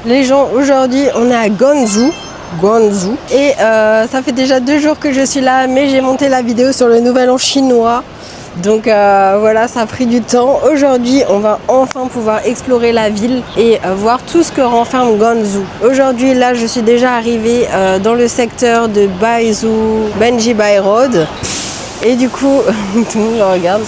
Les gens, aujourd'hui, on est à Guangzhou. Et ça fait déjà 2 jours que je suis là, mais j'ai monté la vidéo sur le nouvel an chinois. Donc voilà, ça a pris du temps. Aujourd'hui, on va enfin pouvoir explorer la ville et voir tout ce que renferme Guangzhou. Aujourd'hui, là, je suis déjà arrivée dans le secteur de Benjibai Road. Et du coup, tout le monde le regarde.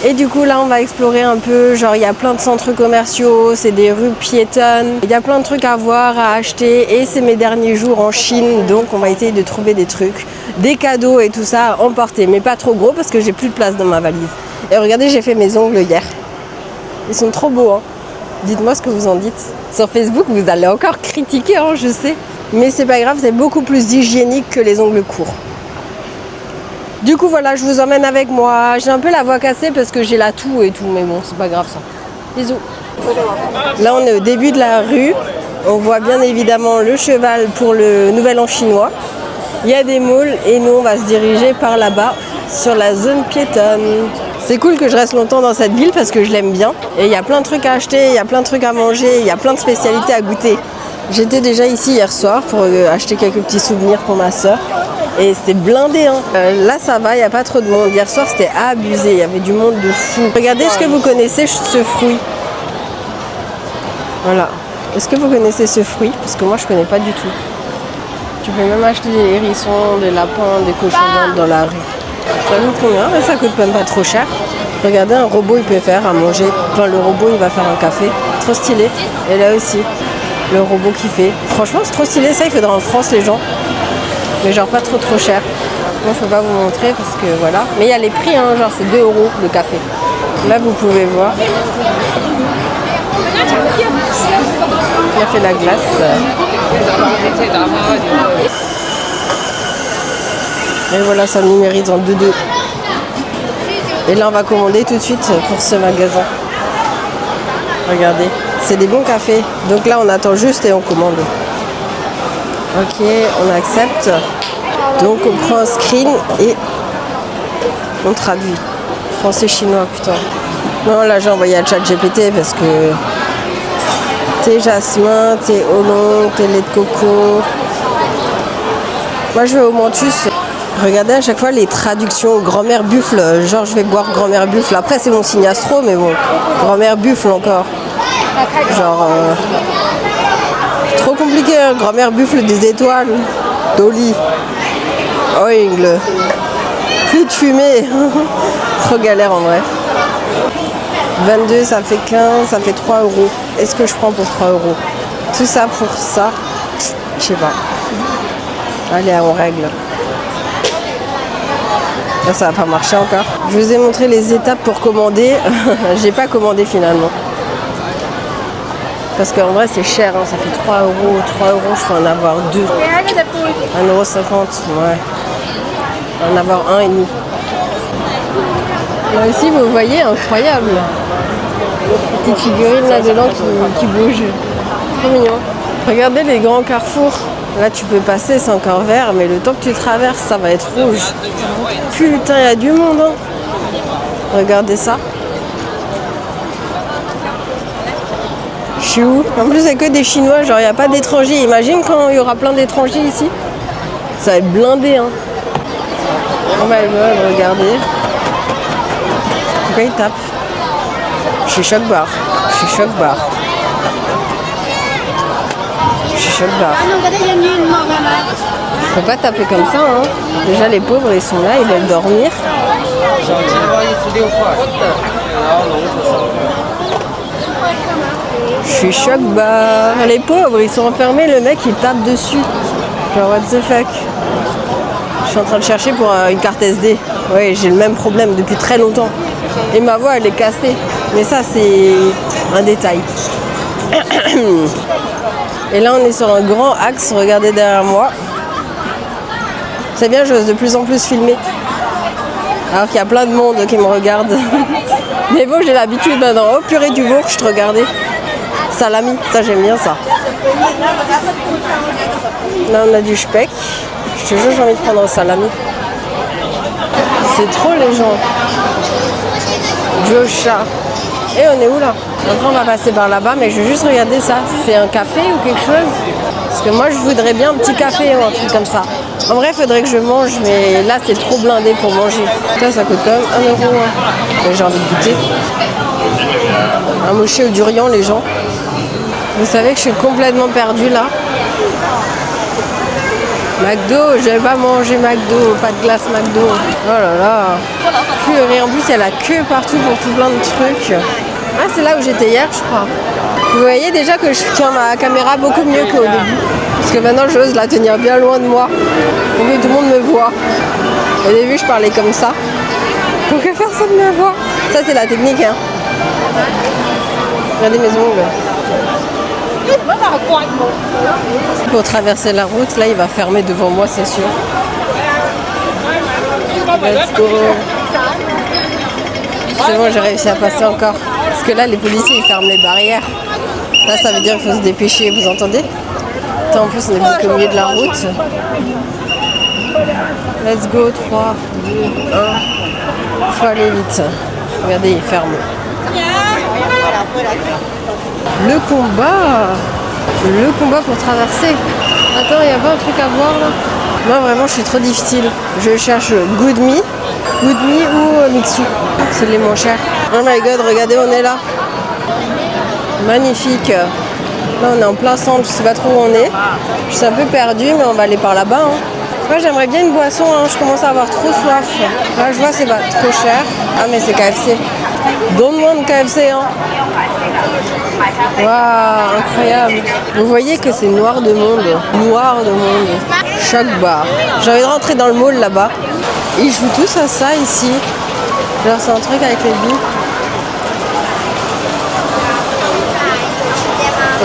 Et du coup, là, on va explorer un peu. Genre, il y a plein de centres commerciaux, c'est des rues piétonnes. Il y a plein de trucs à voir, à acheter. Et c'est mes derniers jours en Chine, donc on va essayer de trouver des trucs, des cadeaux et tout ça à emporter. Mais pas trop gros parce que j'ai plus de place dans ma valise. Et regardez, j'ai fait mes ongles hier. Ils sont trop beaux, hein. Dites-moi ce que vous en dites. Sur Facebook, vous allez encore critiquer, hein, je sais. Mais c'est pas grave, c'est beaucoup plus hygiénique que les ongles courts. Du coup voilà, je vous emmène avec moi. J'ai un peu la voix cassée parce que j'ai la toux et tout, mais bon, c'est pas grave ça. Bisous. Là on est au début de la rue. On voit bien évidemment le cheval pour le nouvel an chinois. Il y a des malls et nous on va se diriger par là-bas sur la zone piétonne. C'est cool que je reste longtemps dans cette ville parce que je l'aime bien. Et il y a plein de trucs à acheter, il y a plein de trucs à manger, il y a plein de spécialités à goûter. J'étais déjà ici hier soir pour acheter quelques petits souvenirs pour ma soeur. Et c'était blindé, hein. Là ça va, il n'y a pas trop de monde. Hier soir c'était abusé, il y avait du monde de fou. Regardez, est-ce que vous connaissez ce fruit? Voilà. Est-ce que vous connaissez ce fruit? Parce que moi je connais pas du tout. Tu peux même acheter des hérissons, des lapins, des cochons dans la rue. Ça coûte combien? Mais ça coûte même pas trop cher. Regardez, un robot il peut faire à manger. Enfin le robot il va faire un café. Trop stylé. Et là aussi, le robot qui fait. Franchement c'est trop stylé, ça il faudra en France les gens. Mais genre pas trop cher. Moi je peux pas vous montrer parce que voilà. Mais il y a les prix, hein, genre c'est 2 € le café. Là vous pouvez voir. Il a fait la glace. Et voilà, ça numérise en 2-2. Et là on va commander tout de suite pour ce magasin. Regardez, c'est des bons cafés. Donc là on attend juste et on commande. Ok, on accepte. Donc on prend un screen et on traduit. Français-chinois, putain. Non, là j'ai envoyé à ChatGPT parce que thé jasmin, thé oolong, thé lait de coco. Moi je vais au Mantus. Regardez à chaque fois les traductions grand-mère buffle. Genre je vais boire grand-mère buffle. Après c'est mon signe astro, mais bon, grand-mère buffle encore. Genre... trop compliqué, hein. Grand-mère buffle des étoiles. Dolly. Oingle. Plus de fumée. Trop galère en vrai. 22, ça fait 15, ça fait 3 €. Est-ce que je prends pour 3 €? Tout ça pour ça, je sais pas. Allez, on règle. Là, ça va pas marcher encore. Je vous ai montré les étapes pour commander. J'ai pas commandé finalement. Parce qu'en vrai c'est cher, hein, ça fait 3 €. 3 €, je peux en avoir 2. 1,50 €, ouais. En avoir un et demi. Là aussi vous voyez, incroyable. Petite figurine là-dedans qui bouge. Trop mignon. Regardez les grands carrefours. Là tu peux passer, c'est encore vert, mais le temps que tu traverses, ça va être rouge. Putain, il y a du monde, hein. Regardez ça. Je suis où? En plus, c'est que des Chinois, genre il n'y a pas d'étrangers. Imagine quand il y aura plein d'étrangers ici. Ça va être blindé, hein. Oh my god, regardez. Pourquoi il tape? Je suis choc barre. Je suis choc barre. Je suis choc barre. Faut pas taper comme ça, hein. Déjà les pauvres ils sont là, ils veulent dormir. Je suis choc barre. Les pauvres ils sont enfermés, le mec il tape dessus. Genre what the fuck. Je suis en train de chercher pour une carte SD. Oui, j'ai le même problème depuis très longtemps. Et ma voix elle est cassée. Mais ça c'est un détail. Et là on est sur un grand axe, regardez derrière moi. C'est bien, j'ose de plus en plus filmer. Alors qu'il y a plein de monde qui me regarde. Mais bon, j'ai l'habitude maintenant. Oh purée du bourge, regardez. Salami, ça j'aime bien ça. Là on a du speck. Je te jure, j'ai envie de prendre un salami. C'est trop les gens. Josha. Et on est où là? Après on va passer par là-bas, mais je vais juste regarder ça. C'est un café ou quelque chose? Parce que moi je voudrais bien un petit café ou un truc comme ça. En vrai il faudrait que je mange, mais là c'est trop blindé pour manger. Ça coûte quand même 1 €. Mais j'ai envie de goûter. Un moché au durian les gens. Vous savez que je suis complètement perdue là. McDo, je vais pas manger McDo, pas de glace McDo. Oh là là. Purée, en plus il y a la queue partout pour tout plein de trucs. Ah c'est là où j'étais hier je crois. Vous voyez déjà que je tiens ma caméra beaucoup mieux qu'au début. Parce que maintenant j'ose la tenir bien loin de moi. Pour que tout le monde me voit. Au début je parlais comme ça. Pour que personne ne me voit. Ça c'est la technique hein. Regardez mes ongles. Pour traverser la route, là il va fermer devant moi c'est sûr. Let's go. C'est bon j'ai réussi à passer encore. Parce que là les policiers ils ferment les barrières. Là ça veut dire qu'il faut se dépêcher, vous entendez? Attends, en plus on est bloqué au milieu de la route. Let's go, 3, 2, 1. Faut aller vite. Regardez ils ferment. Le combat pour traverser. Attends, il n'y a pas un truc à voir là? Non, vraiment, je suis trop difficile. Je cherche GoodMe ou Mixu. C'est les moins chers. Oh my god, regardez, on est là. Magnifique. Là, on est en plein centre, je sais pas trop où on est. Je suis un peu perdue, mais on va aller par là-bas. Hein. Moi, j'aimerais bien une boisson. Hein. Je commence à avoir trop soif. Là, je vois, c'est pas trop cher. Ah, mais c'est KFC. Donne-moi de KFC, hein. Waouh, incroyable. Vous voyez que c'est noir de monde. Noir de monde. Choc bar. J'ai envie de rentrer dans le mall là-bas. Ils jouent tous à ça ici. Genre c'est un truc avec les billes.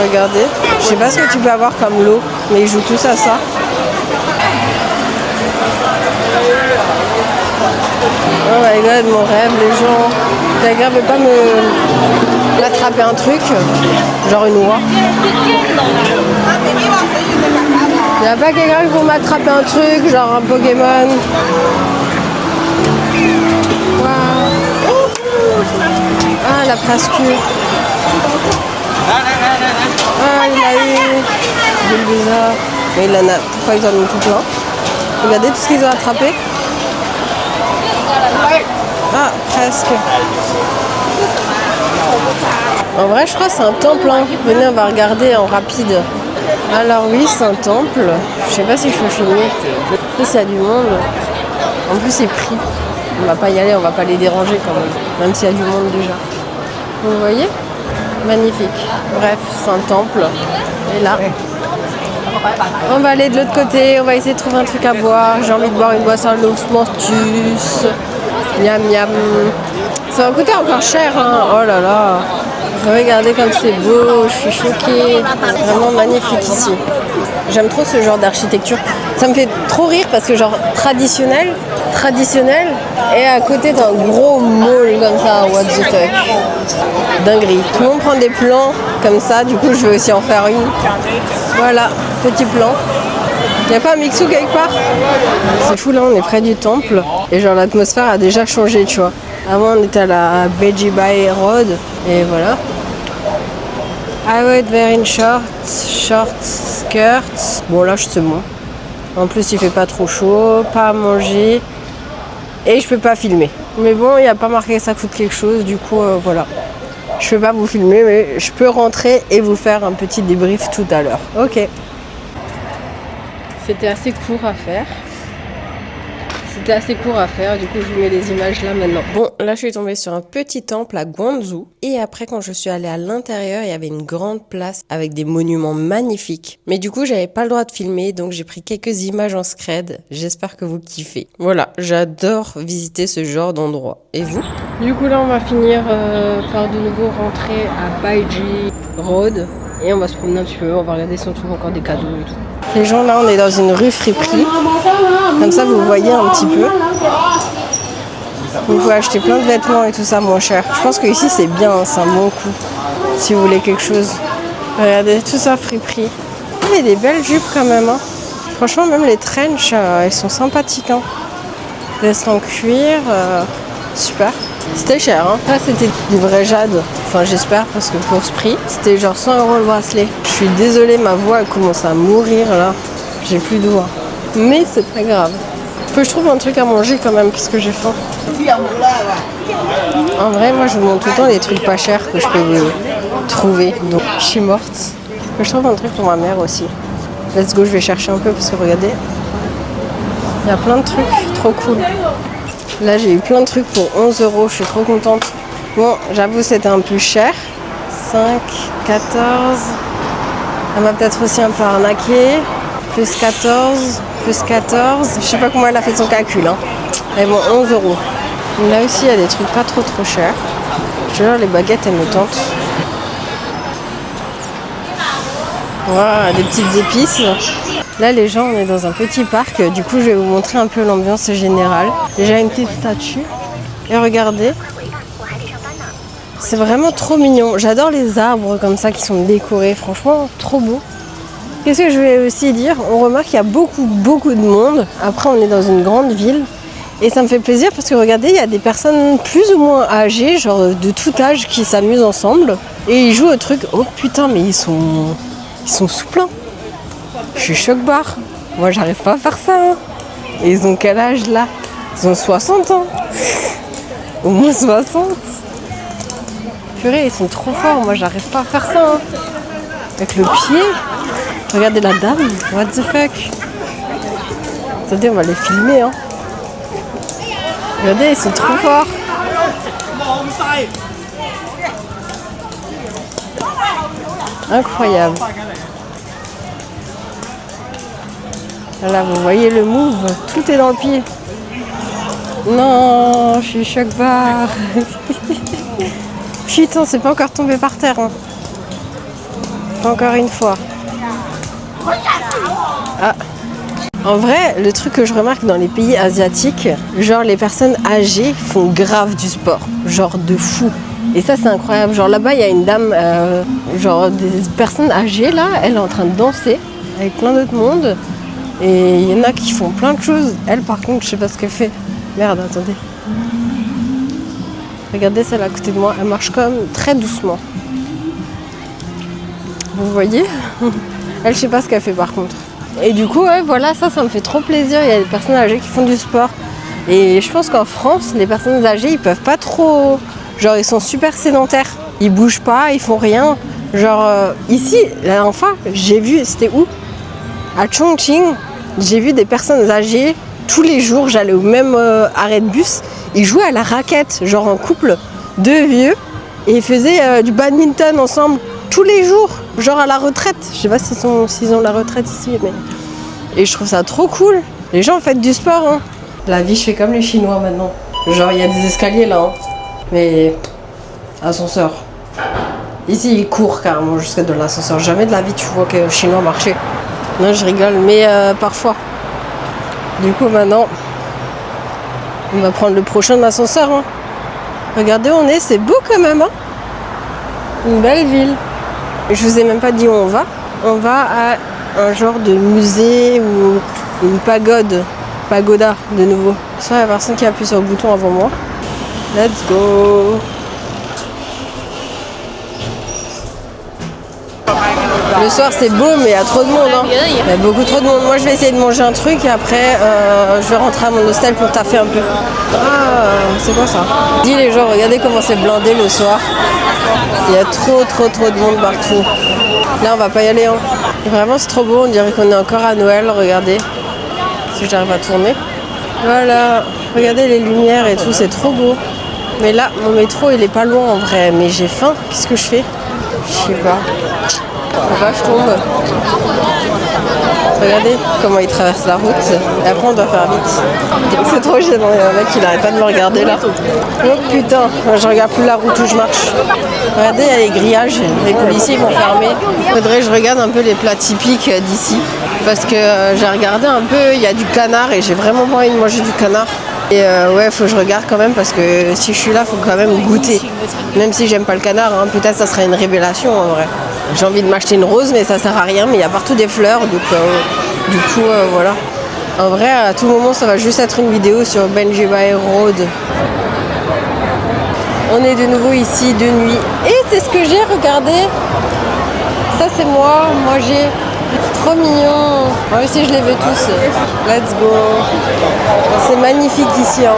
Regardez. Je sais pas ce que tu peux avoir comme lot, mais ils jouent tous à ça. Oh my god, mon rêve, les gens. Quelqu'un veut pas m'attraper un truc, genre une oie. Il n'y a pas quelqu'un qui veut m'attraper un truc, genre un Pokémon. Wow. Ah, la presque. Ah, il a eu. Bulbizarre. Mais il en a. Pourquoi ils en ont tout plein? Regardez tout ce qu'ils ont attrapé. Ah, presque. En vrai, je crois que c'est un temple. Hein. Venez, on va regarder en rapide. Alors oui, c'est un temple. Je sais pas si je peux filmer. Ici, il y a du monde. En plus, c'est pris. On va pas y aller, on va pas les déranger quand même. Même s'il y a du monde déjà. Vous voyez? Magnifique. Bref, c'est un temple. Et là, on va aller de l'autre côté. On va essayer de trouver un truc à boire. J'ai envie de boire une boisson l'osmanthus. Miam miam. Ça va coûter encore cher, hein. Oh là là. Regardez comme c'est beau, je suis choquée. Vraiment magnifique ici. J'aime trop ce genre d'architecture. Ça me fait trop rire parce que genre traditionnel, et à côté d'un gros mall comme ça, what the fuck. Dinguerie. Tout le monde prend des plans comme ça, du coup je vais aussi en faire une. Voilà, petit plan. Il n'y a pas un Mixu quelque part? C'est fou là, on est près du temple. Et genre l'atmosphère a déjà changé, tu vois. Avant on était à la Veggie Bay Road. Et voilà. I would wear in short skirts. Bon là c'est bon. En plus il fait pas trop chaud, pas à manger. Et je peux pas filmer. Mais bon, il n'y a pas marqué que ça coûte quelque chose. Du coup voilà. Je peux pas vous filmer, mais je peux rentrer et vous faire un petit débrief tout à l'heure. Ok. C'était assez court à faire. Du coup je vous mets les images là maintenant. Bon, là je suis tombée sur un petit temple à Guangzhou. Et après quand je suis allée à l'intérieur, il y avait une grande place avec des monuments magnifiques. Mais du coup j'avais pas le droit de filmer, donc j'ai pris quelques images en scred. J'espère que vous kiffez. Voilà, j'adore visiter ce genre d'endroit. Et vous? Du coup là on va finir par de nouveau rentrer à Baiji Road. Et on va se promener un petit peu, on va regarder si on trouve encore des cadeaux et tout. Les gens là, on est dans une rue friperie. Comme ça, vous voyez un petit peu. Vous pouvez acheter plein de vêtements et tout ça moins cher. Je pense que ici c'est bien, hein, c'est un bon coup. Si vous voulez quelque chose. Regardez, tout ça friperie. Il y a des belles jupes quand même. Hein. Franchement, même les trench, elles sont sympathiques. Hein. Vestes en cuir, super. C'était cher, hein. Là, c'était du vrai jade. Enfin, j'espère, parce que pour ce prix, c'était genre 100 € le bracelet. Je suis désolée, ma voix, elle commence à mourir, là. J'ai plus de voix. Mais c'est pas grave. Faut que je trouve un truc à manger quand même, parce que j'ai faim. En vrai, moi, je vous montre tout le temps les trucs pas chers que je peux trouver. Donc, je suis morte. Faut que je trouve un truc pour ma mère aussi. Let's go, je vais chercher un peu, parce que regardez. Il y a plein de trucs trop cool. Là, j'ai eu plein de trucs pour 11 €. Je suis trop contente. Bon, j'avoue, c'était un peu cher. 5, 14. Elle m'a peut-être aussi un peu arnaqué. Plus 14, plus 14. Je sais pas comment elle a fait son calcul. Hein. Mais bon, 11 €. Là aussi, il y a des trucs pas trop chers. Genre, les baguettes, elles me tentent. Voilà, des petites épices. Là, les gens, on est dans un petit parc. Du coup, je vais vous montrer un peu l'ambiance générale. Déjà, une petite statue. Et regardez. C'est vraiment trop mignon. J'adore les arbres comme ça qui sont décorés. Franchement, trop beau. Qu'est-ce que je vais aussi dire? On remarque qu'il y a beaucoup de monde. Après, on est dans une grande ville. Et ça me fait plaisir parce que regardez, il y a des personnes plus ou moins âgées, genre de tout âge, qui s'amusent ensemble. Et ils jouent au truc. Oh putain, mais ils sont sous plein. Je suis choc-barre. Moi, j'arrive pas à faire ça. Hein. Et ils ont quel âge là? Ils ont 60 ans. Au moins 60. Purée, ils sont trop forts. Moi, j'arrive pas à faire ça. Hein. Avec le pied. Regardez la dame. What the fuck? Attendez, on va les filmer. Hein. Regardez, ils sont trop forts. Incroyable. Là, vous voyez le move, tout est dans le pied. Non, je suis choc-barre. Putain, c'est pas encore tombé par terre. Hein. Pas encore une fois. Ah. En vrai, le truc que je remarque dans les pays asiatiques, genre les personnes âgées font grave du sport. Genre de fou. Et ça, c'est incroyable. Genre là-bas, il y a une dame, genre des personnes âgées là, elle est en train de danser avec plein d'autres monde. Et il y en a qui font plein de choses. Elle, par contre, je sais pas ce qu'elle fait. Merde, attendez. Regardez celle à côté de moi. Elle marche quand même très doucement. Vous voyez? Elle, je sais pas ce qu'elle fait par contre. Et du coup, ouais, voilà, ça me fait trop plaisir. Il y a des personnes âgées qui font du sport. Et je pense qu'en France, les personnes âgées, ils peuvent pas trop... Genre, ils sont super sédentaires. Ils bougent pas, ils font rien. Genre, ici, la dernière fois, j'ai vu... C'était où? À Chongqing. J'ai vu des personnes âgées, tous les jours, j'allais au même arrêt de bus, ils jouaient à la raquette, genre en couple, deux vieux, et ils faisaient du badminton ensemble, tous les jours, genre à la retraite. Je sais pas s'ils ont la retraite ici, mais... Et je trouve ça trop cool. Les gens font du sport, hein. La vie, je fais comme les Chinois maintenant. Genre, il y a des escaliers là, hein. Mais... Ascenseur. Ici, ils courent carrément jusqu'à de l'ascenseur. Jamais de la vie, tu vois que les Chinois marchaient. Non, je rigole, mais parfois. Du coup, maintenant, on va prendre le prochain ascenseur. Hein. Regardez où on est, c'est beau quand même. Hein. Une belle ville. Je vous ai même pas dit où on va. On va à un genre de musée ou une pagoda de nouveau. Ça, il y a personne qui appuie sur le bouton avant moi. Let's go. Le soir c'est beau mais il y a trop de monde. Hein. Il y a beaucoup trop de monde. Moi je vais essayer de manger un truc et après je vais rentrer à mon hostel pour taffer un peu. Ah, c'est quoi ça? Dis les gens, regardez comment c'est blindé le soir. Il y a trop de monde partout. Là on va pas y aller. Hein. Vraiment c'est trop beau, on dirait qu'on est encore à Noël, regardez. Si j'arrive à tourner. Voilà, regardez les lumières et tout, c'est trop beau. Mais là, mon métro il est pas loin en vrai, mais j'ai faim, qu'est-ce que je fais? Je sais pas. Là, je tombe. Regardez comment il traverse la route. Et après, on doit faire vite. C'est trop gênant. Il y a un mec qui n'arrête pas de me regarder là. Oh putain, je regarde plus la route où je marche. Regardez, il y a les grillages. Les policiers vont fermer. Faudrait que je regarde un peu les plats typiques d'ici. Parce que j'ai regardé un peu, il y a du canard et j'ai vraiment pas envie de manger du canard. Et ouais, faut que je regarde quand même parce que si je suis là, faut quand même goûter. Même si j'aime pas le canard, hein, peut-être ça serait une révélation en vrai. J'ai envie de m'acheter une rose, mais ça sert à rien. Mais il y a partout des fleurs, donc du coup, voilà. En vrai, à tout moment, ça va juste être une vidéo sur Benji Bay Road. On est de nouveau ici de nuit. Et c'est ce que j'ai, regardé. Ça c'est moi j'ai... Trop mignon. Moi aussi je les veux tous. Let's go. C'est magnifique ici. Hein.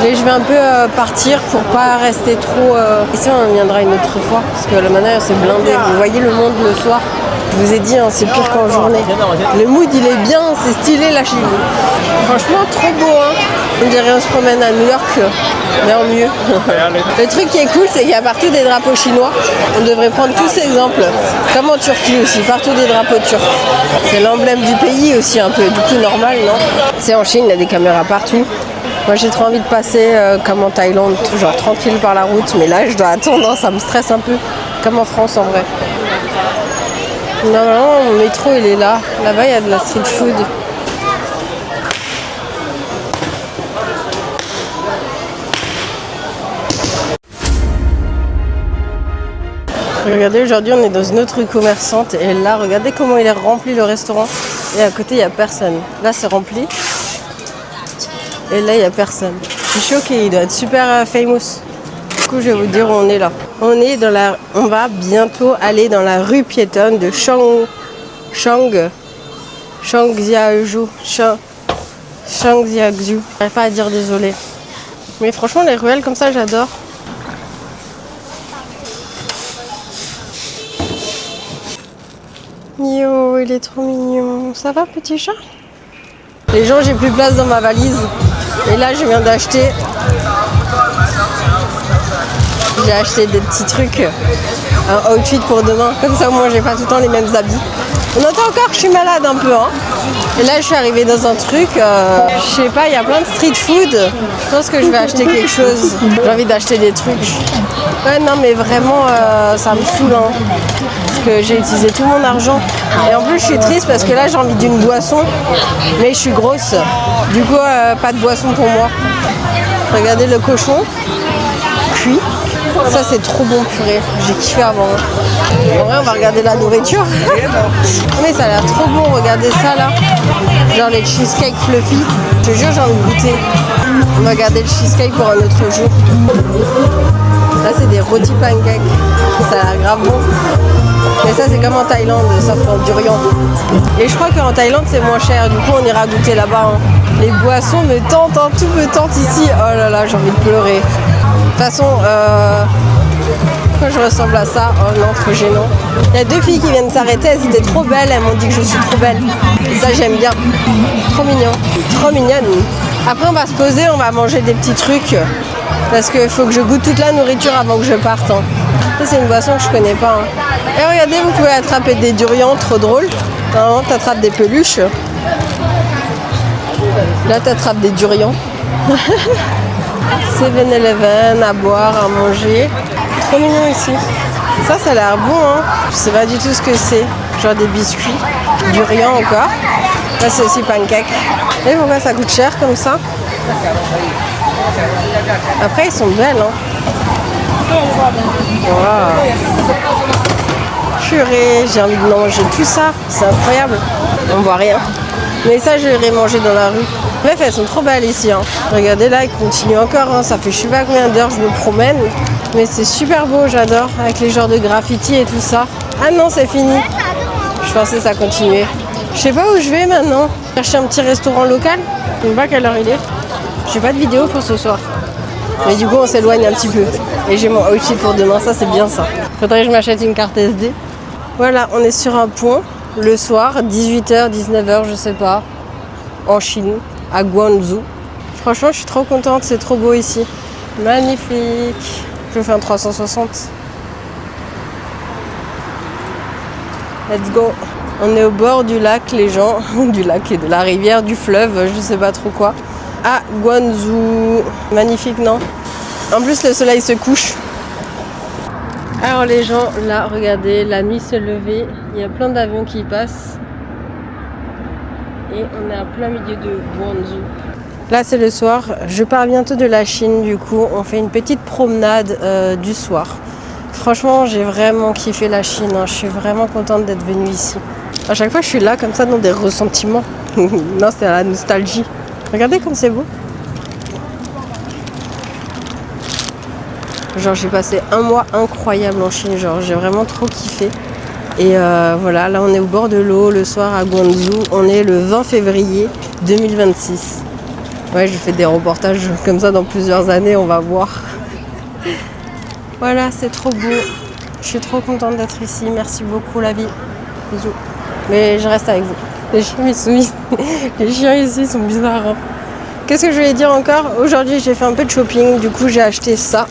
Et je vais un peu partir pour pas rester trop... Ici on viendra une autre fois. Parce que le maintenant c'est blindé. Vous voyez le monde le soir. Je vous ai dit, hein, c'est pire qu'en journée. Le mood il est bien, c'est stylé là chez nous. Franchement trop beau. Hein. On dirait on se promène à New York, mais en mieux. Le truc qui est cool, c'est qu'il y a partout des drapeaux chinois. On devrait prendre tous exemple. Comme en Turquie aussi, partout des drapeaux turcs. C'est l'emblème du pays aussi un peu, du coup normal, non? C'est en Chine, il y a des caméras partout. Moi j'ai trop envie de passer comme en Thaïlande, genre tranquille par la route. Mais là je dois attendre, ça me stresse un peu. Comme en France en vrai. Normalement mon métro il est là. Là-bas il y a de la street food. Regardez, aujourd'hui on est dans une autre rue commerçante et là regardez comment il est rempli le restaurant et à côté il n'y a personne. Là c'est rempli et là il n'y a personne. Je suis choquée, il doit être super famous. Du coup je vais vous dire où on est là. On va bientôt aller dans la rue piétonne de Shangxiajiu. J'arrive pas à dire désolé. Mais franchement les ruelles comme ça j'adore. Yo, il est trop mignon. Ça va, petit chat? Les gens, j'ai plus de place dans ma valise. Et là, je viens d'acheter... J'ai acheté des petits trucs. Un outfit pour demain. Comme ça, au moins, j'ai pas tout le temps les mêmes habits. On entend encore que je suis malade un peu, hein. Et là, je suis arrivée dans un truc... je sais pas, il y a plein de street food. Je pense que je vais acheter quelque chose. J'ai envie d'acheter des trucs. Ouais, non, mais vraiment, ça me saoule, hein. Que j'ai utilisé tout mon argent et en plus je suis triste parce que là j'ai envie d'une boisson mais je suis grosse du coup pas de boisson pour moi. Regardez le cochon cuit, ça c'est trop bon, purée, j'ai kiffé avant. En vrai on va regarder la nourriture. Mais ça a l'air trop bon, regardez ça là, genre les cheesecake fluffy, je te jure j'ai envie de goûter. On va garder le cheesecake pour un autre jour. Là c'est des rôtis pancakes, ça a l'air grave bon. Mais ça c'est comme en Thaïlande, sauf en durian. Et je crois qu'en Thaïlande c'est moins cher, du coup on ira goûter là-bas. Hein. Les boissons me tentent, hein, tout me tente ici. Oh là là, j'ai envie de pleurer. De toute façon, pourquoi je ressemble à ça? Oh non, trop gênant. Il y a deux filles qui viennent s'arrêter, elles étaient trop belles, elles m'ont dit que je suis trop belle. Et ça j'aime bien. Trop mignon. Trop mignonne. Après on va se poser, on va manger des petits trucs. Parce qu'il faut que je goûte toute la nourriture avant que je parte. Hein. Ça c'est une boisson que je connais pas. Hein. Et regardez, vous pouvez attraper des durians, trop drôle. Normalement t'attrapes des peluches. Là t'attrapes des durians. 7-Eleven, à boire, à manger. Trop mignon ici. Ça a l'air bon, hein. Je sais pas du tout ce que c'est. Genre des biscuits, durian encore. Là c'est aussi pancake. Et pourquoi ça coûte cher comme ça? Après ils sont belles, hein. Wow. Purée, j'ai envie de manger tout ça. C'est incroyable. On voit rien. Mais ça je l'aurais mangé dans la rue. Bref, elles sont trop belles ici. Hein. Regardez là, ils continuent encore. Hein. Ça fait je sais pas combien d'heures je me promène. Mais c'est super beau, j'adore. Avec les genres de graffiti et tout ça. Ah non, c'est fini. Je pensais que ça continuait. Je sais pas où je vais maintenant. Chercher un petit restaurant local. Je ne sais pas quelle heure il est. J'ai pas de vidéo pour ce soir. Mais du coup, on s'éloigne un petit peu. Et j'ai mon outfit pour demain. Ça, c'est bien ça. Faudrait que je m'achète une carte SD. Voilà, on est sur un pont. Le soir, 18h, 19h, je sais pas. En Chine. À Guangzhou. Franchement, je suis trop contente, c'est trop beau ici. Magnifique. Je fais un 360. Let's go. On est au bord du lac, les gens. Du lac et de la rivière, du fleuve, je sais pas trop quoi. À Guangzhou. Magnifique, non? En plus, le soleil se couche. Alors les gens, là, regardez, la nuit s'est levée. Il y a plein d'avions qui passent. Et on est en plein milieu de Guangzhou. Là c'est le soir, je pars bientôt de la Chine, du coup on fait une petite promenade du soir. Franchement j'ai vraiment kiffé la Chine, hein. Je suis vraiment contente d'être venue ici. À chaque fois je suis là comme ça dans des ressentiments. Non, c'est la nostalgie. Regardez comme c'est beau. Genre j'ai passé un mois incroyable en Chine, genre j'ai vraiment trop kiffé. Et voilà, là on est au bord de l'eau le soir à Guangzhou. On est le 20 février 2026. Ouais, je fais des reportages comme ça dans plusieurs années, on va voir. Voilà, c'est trop beau. Je suis trop contente d'être ici. Merci beaucoup la vie. Bisous. Mais je reste avec vous. Les chiens ici sont bizarres. Hein. Qu'est-ce que je voulais dire encore? Aujourd'hui j'ai fait un peu de shopping. Du coup j'ai acheté ça.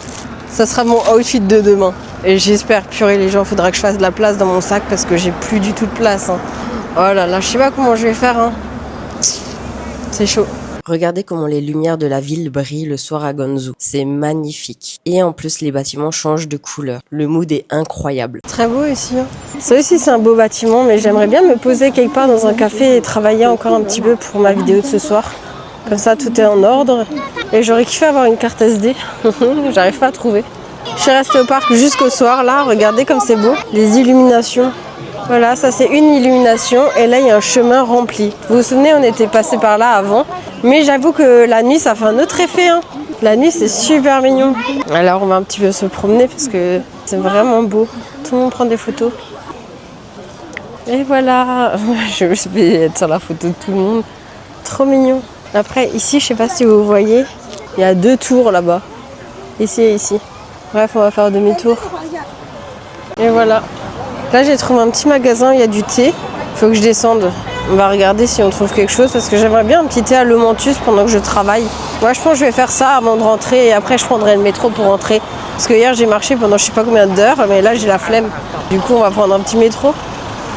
Ça sera mon outfit de demain. Et j'espère, purée les gens, faudra que je fasse de la place dans mon sac parce que j'ai plus du tout de place. Hein. Oh là là, je sais pas comment je vais faire. Hein. C'est chaud. Regardez comment les lumières de la ville brillent le soir à Guangzhou. C'est magnifique. Et en plus, les bâtiments changent de couleur. Le mood est incroyable. Très beau ici. Hein. Ça aussi, c'est un beau bâtiment, mais j'aimerais bien me poser quelque part dans un café et travailler encore un petit peu pour ma vidéo de ce soir. Comme ça, tout est en ordre. Et j'aurais kiffé avoir une carte SD. J'arrive pas à trouver. Je suis restée au parc jusqu'au soir. Là, regardez comme c'est beau. Les illuminations. Voilà, ça c'est une illumination et là il y a un chemin rempli. Vous vous souvenez, on était passé par là avant, mais j'avoue que la nuit ça fait un autre effet. Hein. La nuit c'est super mignon. Alors on va un petit peu se promener parce que c'est vraiment beau. Tout le monde prend des photos. Et voilà, je vais être sur la photo de tout le monde. Trop mignon. Après ici, je sais pas si vous voyez, il y a 2 tours là-bas. Ici et ici. Bref, on va faire demi-tour. Et voilà. Là j'ai trouvé un petit magasin, il y a du thé. Il faut que je descende. On va regarder si on trouve quelque chose parce que j'aimerais bien un petit thé à l'Eumentus pendant que je travaille. Moi je pense que je vais faire ça avant de rentrer et après je prendrai le métro pour rentrer. Parce que hier j'ai marché pendant je sais pas combien d'heures, mais là j'ai la flemme. Du coup on va prendre un petit métro.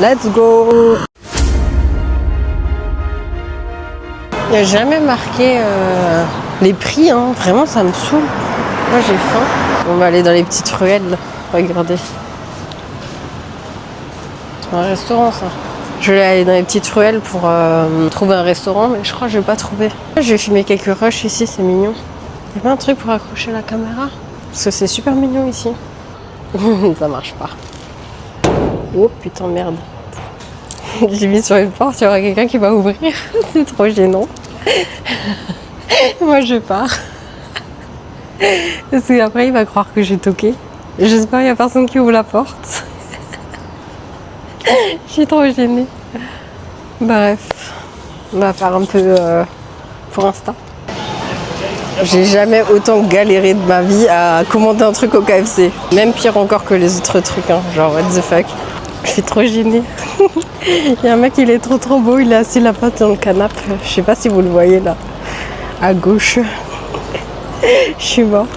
Let's go. Il n'y a jamais marqué les prix, hein. Vraiment ça me saoule. Moi j'ai faim. On va aller dans les petites ruelles. Regardez. Un restaurant ça. Je vais aller dans les petites ruelles pour trouver un restaurant, mais je crois que je vais pas trouver. Je vais filmer quelques rushs ici, c'est mignon. Il y a pas un truc pour accrocher la caméra? Parce que c'est super mignon ici. Ça marche pas. Oh putain merde. J'ai mis sur une porte, il y aura quelqu'un qui va ouvrir. C'est trop gênant. Moi je pars. Parce qu'après il va croire que j'ai toqué. J'espère qu'il n'y a personne qui ouvre la porte. Je suis trop gênée. Bref, on va faire un peu pour Insta. J'ai jamais autant galéré de ma vie à commander un truc au KFC. Même pire encore que les autres trucs, hein. Genre what the fuck. Je suis trop gênée. Il y a un mec, il est trop beau, il est assis là-bas dans le canapé. Je sais pas si vous le voyez là, à gauche. Je suis morte.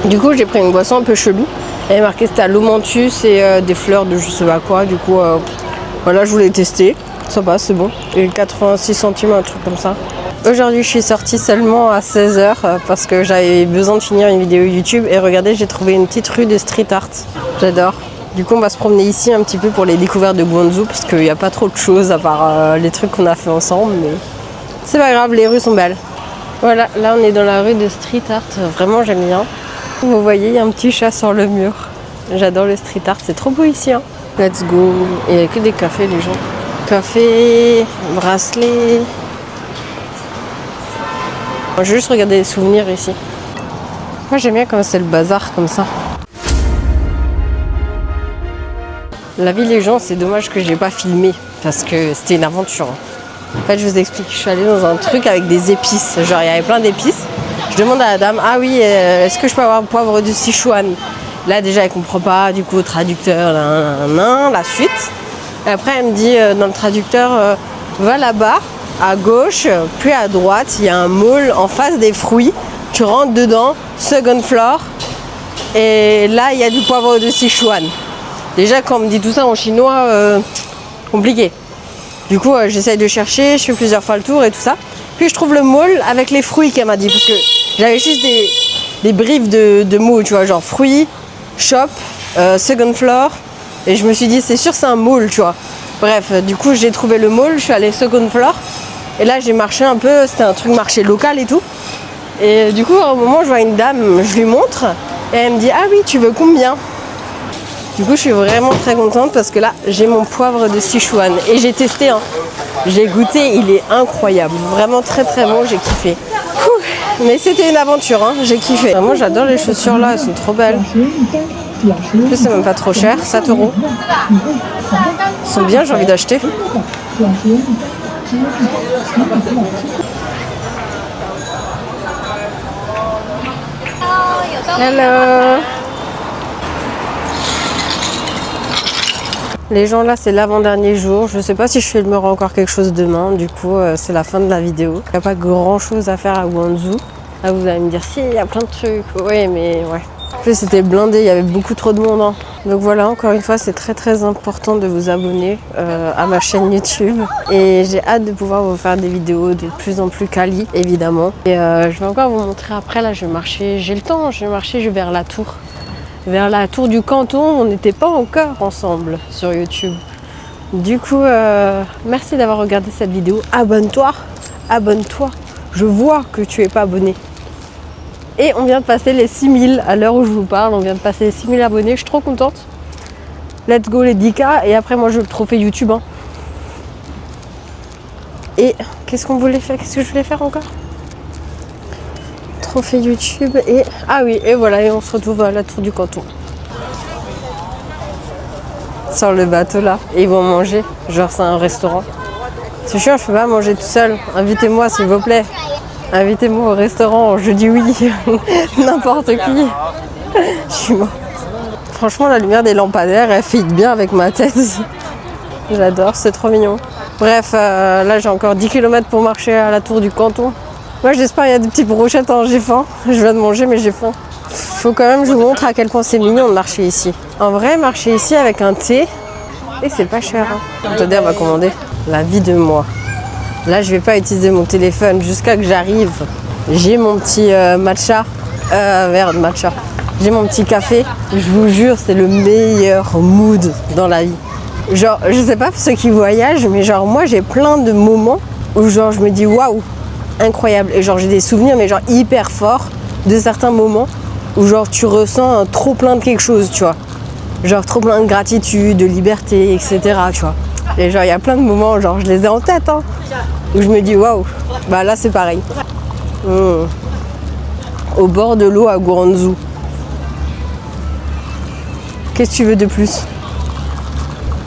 Du coup, j'ai pris une boisson un peu chelou. Elle est marquée c'était à l'Eumentus et des fleurs de je sais pas quoi. Du coup, voilà, je voulais tester. Ça passe, c'est bon. Et 86 centimes, un truc comme ça. Aujourd'hui, je suis sortie seulement à 16h parce que j'avais besoin de finir une vidéo YouTube. Et regardez, j'ai trouvé une petite rue de street art. J'adore. Du coup, on va se promener ici un petit peu pour les découvertes de Guangzhou parce qu'il n'y a pas trop de choses à part les trucs qu'on a fait ensemble. Mais c'est pas grave, les rues sont belles. Voilà, là on est dans la rue de street art. Vraiment, j'aime bien. Vous voyez, il y a un petit chat sur le mur. J'adore le street art, c'est trop beau ici. Hein. Let's go. Il n'y a que des cafés, les gens. Café, bracelet. Je vais juste regarder les souvenirs ici. Moi, j'aime bien quand c'est le bazar comme ça. La vie, les gens, c'est dommage que j'ai pas filmé parce que c'était une aventure. En fait, je vous explique. Je suis allée dans un truc avec des épices. Genre, il y avait plein d'épices. Je demande à la dame, ah oui, est-ce que je peux avoir un poivre de Sichuan? Là, déjà, elle comprend pas, du coup, traducteur, la suite. Et après, elle me dit, dans le traducteur, va là-bas, à gauche, puis à droite, il y a un mall en face des fruits. Tu rentres dedans, second floor, et là, il y a du poivre de Sichuan. Déjà, quand on me dit tout ça en chinois, compliqué. Du coup, j'essaye de chercher, je fais plusieurs fois le tour et tout ça. Puis je trouve le mall avec les fruits qu'elle m'a dit, parce que j'avais juste des briefs de mots, tu vois, genre fruits, shop, second floor. Et je me suis dit, c'est sûr, c'est un mall, tu vois. Bref, du coup, j'ai trouvé le mall, je suis allée second floor. Et là, j'ai marché un peu, c'était un truc marché local et tout. Et du coup, à un moment, je vois une dame, je lui montre. Et elle me dit, ah oui, tu veux combien? Du coup, je suis vraiment très contente parce que là, j'ai mon poivre de Sichuan. Et j'ai testé, hein. J'ai goûté, il est incroyable. Vraiment très très bon, j'ai kiffé. Mais c'était une aventure, hein. J'ai kiffé. Moi j'adore les chaussures là, elles sont trop belles. En plus c'est même pas trop cher, 7 €. Ils sont bien, j'ai envie d'acheter. Hello. Les gens là, c'est l'avant-dernier jour. Je sais pas si je filmerai encore quelque chose demain. Du coup, c'est la fin de la vidéo. Il n'y a pas grand chose à faire à Guangzhou. Là, vous allez me dire, si, il y a plein de trucs. Oui, mais ouais. En plus, c'était blindé, il y avait beaucoup trop de monde. Hein. Donc voilà, encore une fois, c'est très important de vous abonner à ma chaîne YouTube. Et j'ai hâte de pouvoir vous faire des vidéos de plus en plus quali, évidemment. Et je vais encore vous montrer après. Là, je vais marcher. J'ai le temps, je vais marcher vers la tour. Vers la tour du canton, on n'était pas encore ensemble sur YouTube. Du coup, merci d'avoir regardé cette vidéo. Abonne-toi, abonne-toi. Je vois que tu n'es pas abonné. Et on vient de passer les 6000 à l'heure où je vous parle. On vient de passer les 6000 abonnés. Je suis trop contente. Let's go les 10K. Et après, moi, je veux le trophée YouTube. Hein. Et qu'est-ce qu'on voulait faire? Qu'est-ce que je voulais faire encore? Trophée YouTube et... Ah oui, et voilà, et on se retrouve à la tour du canton. Sur le bateau là. Et ils vont manger. Genre c'est un restaurant. C'est chiant, je peux pas manger tout seul. Invitez-moi s'il vous plaît. Invitez-moi au restaurant, je dis oui. N'importe qui. Je suis morte. Franchement, la lumière des lampadaires, elle fit bien avec ma tête. J'adore, c'est trop mignon. Bref, là j'ai encore 10 km pour marcher à la tour du canton. Moi j'espère qu'il y a des petites brochettes, hein, j'ai faim. Je viens de manger mais j'ai faim. Faut quand même que je vous montre à quel point c'est mignon de marcher ici. En vrai, marcher ici avec un thé, et c'est pas cher. Hein. Attendez, on va commander la vie de moi. Là je vais pas utiliser mon téléphone jusqu'à que j'arrive. J'ai mon petit matcha. Matcha. J'ai mon petit café. Je vous jure, c'est le meilleur mood dans la vie. Genre, je sais pas pour ceux qui voyagent, mais genre moi j'ai plein de moments où genre je me dis waouh, incroyable. Et genre j'ai des souvenirs mais genre hyper forts de certains moments où genre tu ressens un trop plein de quelque chose, tu vois. Genre trop plein de gratitude, de liberté, etc. tu vois. Et genre il y a plein de moments, genre je les ai en tête, hein, où je me dis waouh, bah là c'est pareil. Au bord de l'eau à Guangzhou. Qu'est-ce que tu veux de plus?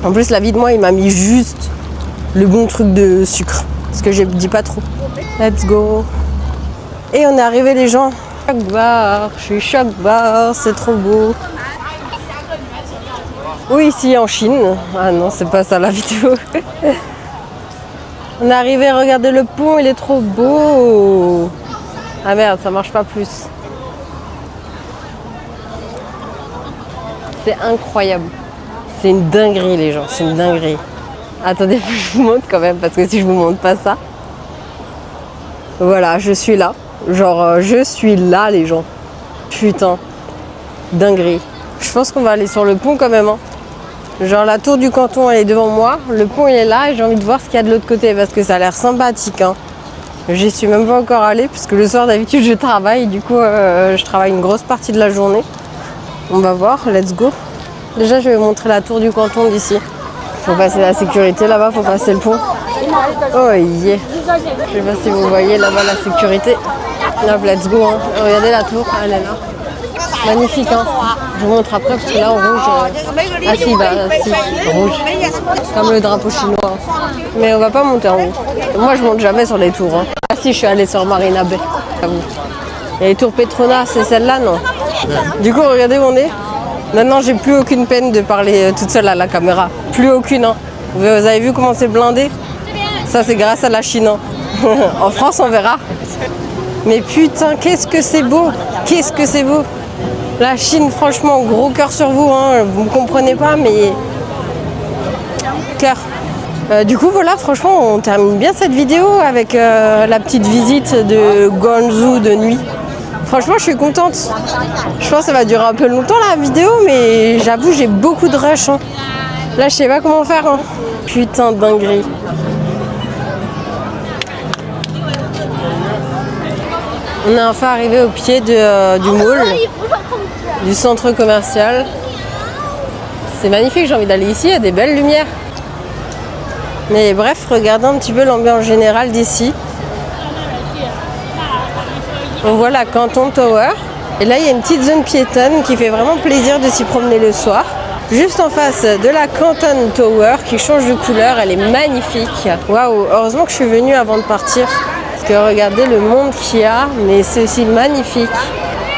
En plus la vie de moi il m'a mis juste le bon truc de sucre. Parce que je dis pas trop. Let's go. Et on est arrivé les gens. Choc bar, je suis choc bar, c'est trop beau. Oui, ici en Chine. Ah non, c'est pas ça la vidéo. On est arrivé, regardez le pont, il est trop beau. Ah merde, ça marche pas plus. C'est incroyable. C'est une dinguerie les gens, c'est une dinguerie. Attendez, je vous montre quand même, parce que si je vous montre pas ça. Voilà, je suis là. Genre, je suis là les gens. Putain, dinguerie. Je pense qu'on va aller sur le pont quand même. Hein. Genre la tour du canton elle est devant moi, le pont il est là et j'ai envie de voir ce qu'il y a de l'autre côté parce que ça a l'air sympathique. Hein. J'y suis même pas encore allée puisque le soir d'habitude je travaille, du coup je travaille une grosse partie de la journée. On va voir, let's go. Déjà je vais vous montrer la tour du canton d'ici. Faut passer la sécurité là-bas, faut passer le pont. Oh yeah. Je sais pas si vous voyez là-bas la sécurité. Là, let's go. Hein. Regardez la tour, elle est là. Magnifique, hein. Je vous montre après parce que là en rouge. Ah si, bah si, rouge. Comme le drapeau chinois. Mais on va pas monter en haut. Moi je monte jamais sur les tours. Hein. Ah si, je suis allée sur Marina Bay. Et les tours Petronas, c'est celle-là, non? Du coup, regardez où on est. Maintenant, j'ai plus aucune peine de parler toute seule à la caméra. Plus aucune. Hein. Vous avez vu comment c'est blindé? Ça, c'est grâce à la Chine. Hein. En France, on verra. Mais putain, qu'est-ce que c'est beau! Qu'est-ce que c'est beau! La Chine, franchement, gros cœur sur vous, hein. Vous me comprenez pas, mais cœur. Du coup, voilà, franchement, on termine bien cette vidéo avec la petite visite de Guangzhou de nuit. Franchement, je suis contente. Je pense que ça va durer un peu longtemps la vidéo, mais j'avoue, j'ai beaucoup de rush. Hein. Là, je sais pas comment faire. Hein. Putain de dinguerie. On est enfin arrivé au pied du mall, du centre commercial. C'est magnifique, j'ai envie d'aller ici, il y a des belles lumières. Mais bref, regardez un petit peu l'ambiance générale d'ici. On voit la Canton Tower. Et là, il y a une petite zone piétonne qui fait vraiment plaisir de s'y promener le soir. Juste en face de la Canton Tower qui change de couleur, elle est magnifique. Waouh, heureusement que je suis venue avant de partir. Parce que regardez le monde qu'il y a, mais c'est aussi magnifique.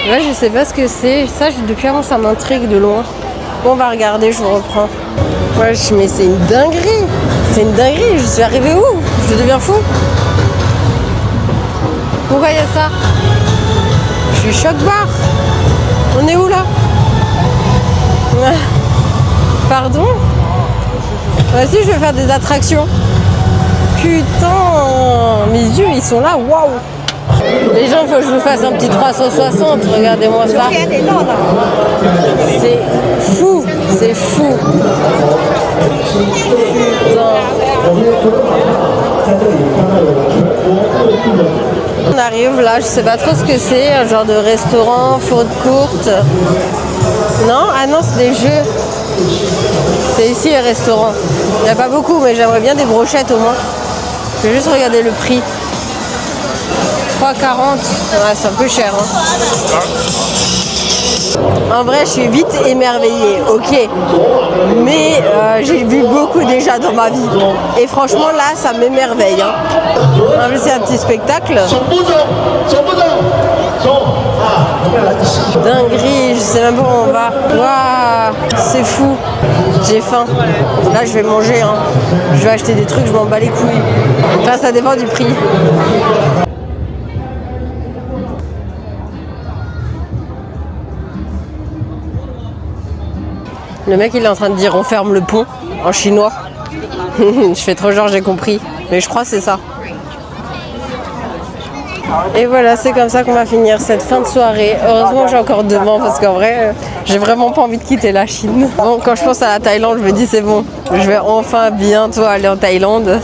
Là, je sais pas ce que c'est. Ça, depuis avant, ça m'intrigue de loin. Bon, on va regarder, je vous reprends. Ouais, mais c'est une dinguerie. C'est une dinguerie. Je suis arrivée où? Je deviens fou. Pourquoi il y a ça? Je suis choc-barre. On est où là? Pardon? Vas-y, je vais faire des attractions. Putain, mes yeux ils sont là, waouh! Les gens, il faut que je vous fasse un petit 360, regardez-moi ça. C'est fou, c'est fou. Putain. On arrive là, je sais pas trop ce que c'est, un genre de restaurant, food court. Non? Ah non, c'est des jeux. C'est ici les restaurants. Il n'y a pas beaucoup, mais j'aimerais bien des brochettes au moins. Je vais juste regarder le prix. 3,40. Ouais, c'est un peu cher. Hein. En vrai, je suis vite émerveillée, ok. Mais j'ai vu beaucoup déjà dans ma vie. Et franchement, là, ça m'émerveille. Hein. En plus, c'est un petit spectacle. Dinguerie, je sais même pas où on va. Waouh, c'est fou. J'ai faim. Là, je vais manger. Hein. Je vais acheter des trucs, je m'en bats les couilles. Enfin, ça dépend du prix. Le mec, il est en train de dire on ferme le pont en chinois. Je fais trop genre j'ai compris. Mais je crois que c'est ça. Et voilà, c'est comme ça qu'on va finir cette fin de soirée. Heureusement, j'ai encore demain parce qu'en vrai, j'ai vraiment pas envie de quitter la Chine. Bon, quand je pense à la Thaïlande, je me dis c'est bon. Je vais enfin bientôt aller en Thaïlande.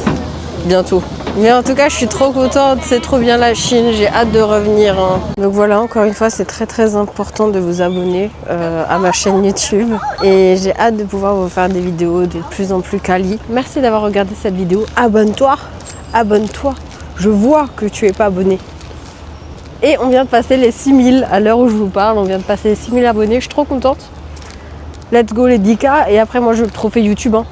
Bientôt. Mais en tout cas, je suis trop contente, c'est trop bien la Chine, j'ai hâte de revenir. Hein. Donc voilà, encore une fois, c'est très important de vous abonner à ma chaîne YouTube. Et j'ai hâte de pouvoir vous faire des vidéos de plus en plus quali. Merci d'avoir regardé cette vidéo. Abonne-toi, abonne-toi. Je vois que tu es pas abonné. Et on vient de passer les 6000 à l'heure où je vous parle. On vient de passer les 6000 abonnés, je suis trop contente. Let's go les 10K et après moi je veux le trophée YouTube. Hein.